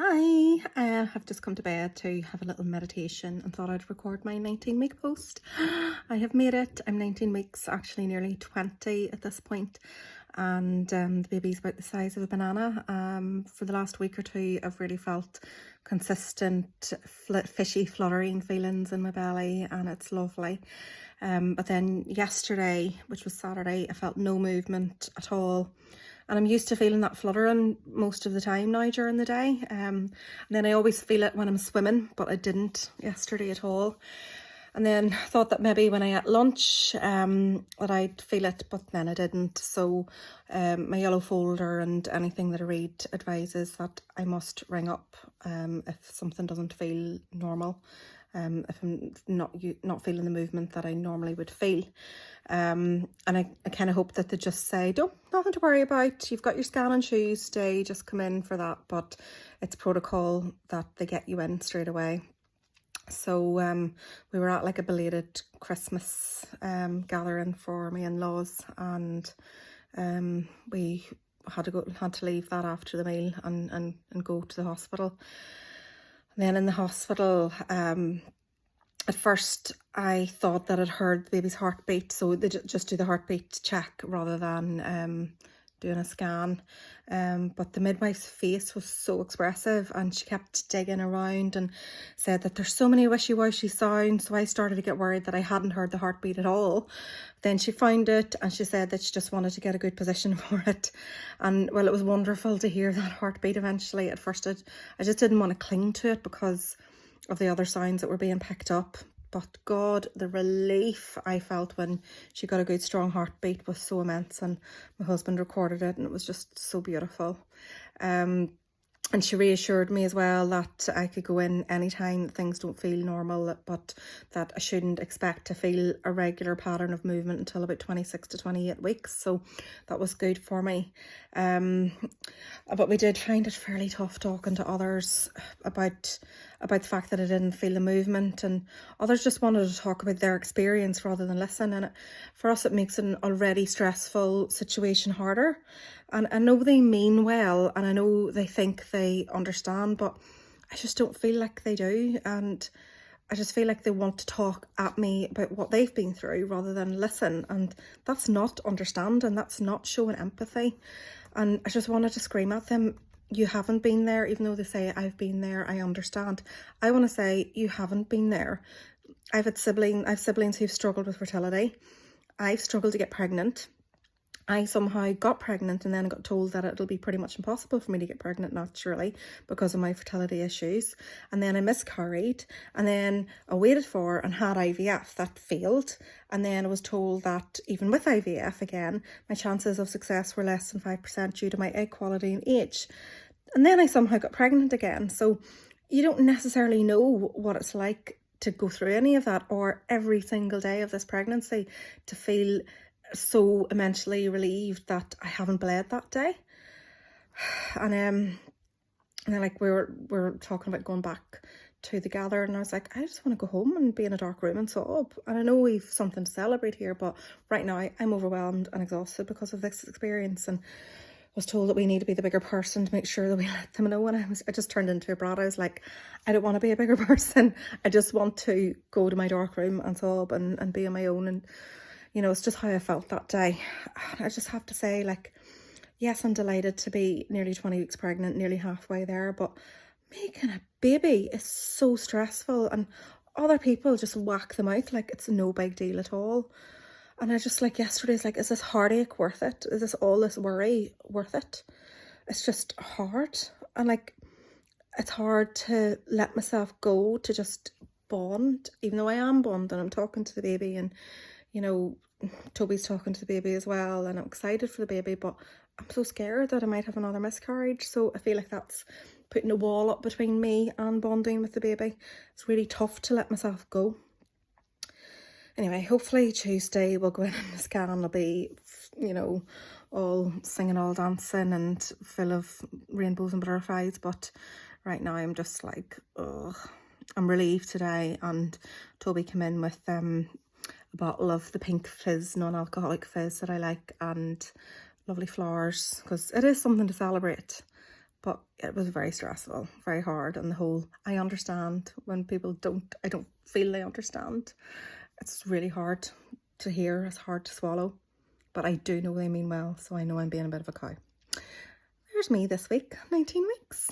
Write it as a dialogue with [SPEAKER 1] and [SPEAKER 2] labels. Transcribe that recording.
[SPEAKER 1] Hi, I have just come to bed to have a little meditation and thought I'd record my 19-week post. I have made it. I'm 19 weeks, actually nearly 20 at this point, and the baby's about the size of a banana. For the last week or two, I've really felt consistent fishy fluttering feelings in my belly, and it's lovely. But then yesterday, which was Saturday, I felt no movement at all. And I'm used to feeling that fluttering most of the time now during the day. And then I always feel it when I'm swimming, but I didn't yesterday at all. And then thought that maybe when I ate lunch that I'd feel it, but then I didn't. So my yellow folder and anything that I read advises that I must ring up if something doesn't feel normal. If I'm not feeling the movement that I normally would feel. And I kind of hope that they just say, don't, nothing to worry about, you've got your scan on Tuesday, just come in for that. But it's protocol that they get you in straight away. So we were at like a belated Christmas gathering for my in-laws, and we had to leave that after the meal and go to the hospital. And then in the hospital, at first I thought that I'd heard the baby's heartbeat, so they just do the heartbeat check rather than doing a scan. But the midwife's face was so expressive, and she kept digging around and said that there's so many wishy-washy sounds. So I started to get worried that I hadn't heard the heartbeat at all. Then she found it, and she said that she just wanted to get a good position for it. And well, it was wonderful to hear that heartbeat eventually. At first I just didn't want to cling to it because of the other sounds that were being picked up. But God, the relief I felt when she got a good strong heartbeat was so immense, and my husband recorded it, and it was just so beautiful. And she reassured me as well that I could go in anytime that things don't feel normal, but that I shouldn't expect to feel a regular pattern of movement until about 26 to 28 weeks. So that was good for me. But we did find it fairly tough talking to others about the fact that I didn't feel the movement, and others just wanted to talk about their experience rather than listen. And for us, it makes an already stressful situation harder. And I know they mean well, and I know they think they understand, but I just don't feel like they do. And I just feel like they want to talk at me about what they've been through rather than listen. And that's not understanding, that's not showing empathy. And I just wanted to scream at them, you haven't been there. Even though they say I've been there, I understand. I want to say you haven't been there. I've siblings who've struggled with fertility. I've struggled to get pregnant. I somehow got pregnant and then I got told that it'll be pretty much impossible for me to get pregnant naturally because of my fertility issues. And then I miscarried, and then I waited for and had IVF. That failed. And then I was told that even with IVF again, my chances of success were less than 5% due to my egg quality and age. And then I somehow got pregnant again. So you don't necessarily know what it's like to go through any of that, or every single day of this pregnancy to feel so immensely relieved that I haven't bled that day. And then like we were talking about going back to the gather, and I was like, I just want to go home and be in a dark room and sob. And I know we've something to celebrate here, but right now I'm overwhelmed and exhausted because of this experience. And I was told that we need to be the bigger person to make sure that we let them know. And I just turned into a brat. I was like, I don't want to be a bigger person. I just want to go to my dark room and sob and be on my own. And you know, it's just how I felt that day. I just have to say, like, yes, I'm delighted to be nearly 20 weeks pregnant, nearly halfway there, but making a baby is so stressful, and other people just whack them out like it's no big deal at all. And I just, like, yesterday's like, is this heartache worth it? Is this all this worry worth it? It's just hard. And like, it's hard to let myself go to just bond, even though I am bonding. I'm talking to the baby, and you know, Toby's talking to the baby as well, and I'm excited for the baby, but I'm so scared that I might have another miscarriage. So I feel like that's putting a wall up between me and bonding with the baby. It's really tough to let myself go. Anyway, hopefully Tuesday we'll go in and the scan will be, you know, all singing, all dancing and full of rainbows and butterflies. But right now I'm just like, ugh. I'm relieved today, and Toby came in with a bottle of the pink fizz, non-alcoholic fizz that I like, and lovely flowers, because it is something to celebrate. But it was very stressful, very hard, and the whole, I understand when people don't, I don't feel they understand. It's really hard to hear, it's hard to swallow, but I do know they mean well, so I know I'm being a bit of a cow. There's me this week, 19 weeks.